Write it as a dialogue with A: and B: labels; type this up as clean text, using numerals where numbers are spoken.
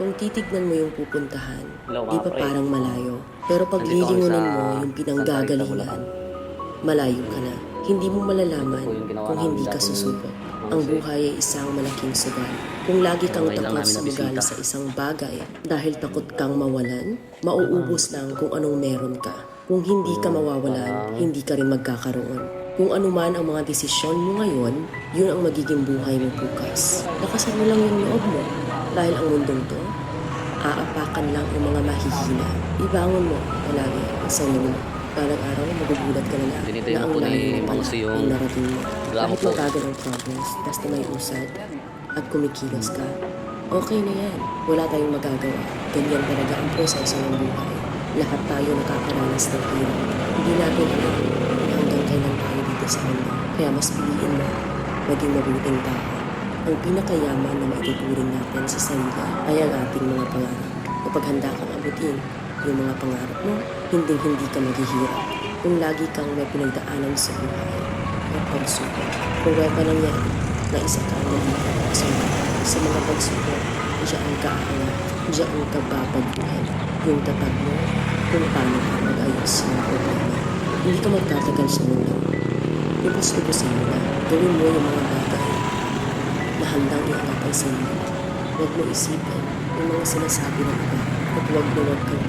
A: Kung titignan mo yung pupuntahan,
B: Hello,
A: di
B: mga
A: ba
B: pre.
A: parang malayo? Pero pag
B: Nandito kami
A: lilingunin
B: sa
A: mo yung pinanggagalingan, malayo ka na. Hindi mo malalaman
B: Ito po yung ginawa
A: kung
B: namin
A: hindi ka
B: dati ni
A: susubok.
B: Mang
A: Ang
B: Jose.
A: buhay ay isang malaking sugal. Kung lagi kang
B: Ngayon lang
A: takot
B: namin
A: sumugali
B: nabisita.
A: sa isang bagay dahil takot kang mawalan, mauubos lang kung anong meron ka. Kung hindi ka mawawalan, hindi ka rin magkakaroon. Kung ano man ang mga desisyon mo ngayon, yun ang magiging buhay mo bukas. Lakasan mo lang yung loob mo. Dahil ang mundong to, aapakan lang ang mga mahihina. Ibangon mo palagi ang sarili mo. Balang araw, magugulat ka na lang
B: Dinito
A: na ang
B: po ni
A: layo mo
B: Mang
A: pala
B: Jose yung
A: ang narating mo.
B: reklamo
A: Kahit
B: po.
A: mabagal ang progress, basta may usad at kumikilos ka, okay na yan. Wala tayong magagawa. Ganyan talaga ang proseso ng buhay. Lahat tayo nakakaranas ng hirap. Hindi natin alam kung hanggang kailan tayo dito sa mundo. Kaya mas piliin mo maging mabuting tao. Ang pinakayaman na maituturing natin sa sarili ay ang ating mga pangarap. Kapag handa kang abutin yung mga pangarap mo, hindi ka maghihirap. Kung lagi kang may pinagdaanan sa buhay, may pagsubok. Kung wala pa lang yan, na isa kang naging sa mga pagsubok, diyan ka aangat, diyan ka babaguhin. Yung tatag mo, kung paano ka mag-ayos ng problema. Hindi ka magtatagal sa mundo. Lubos-lubosin mo na. Gawin mo yung mga bagay na handang iangat ang sarili. Huwag mo isipin yung mga sinasabi ng iba at huwag kang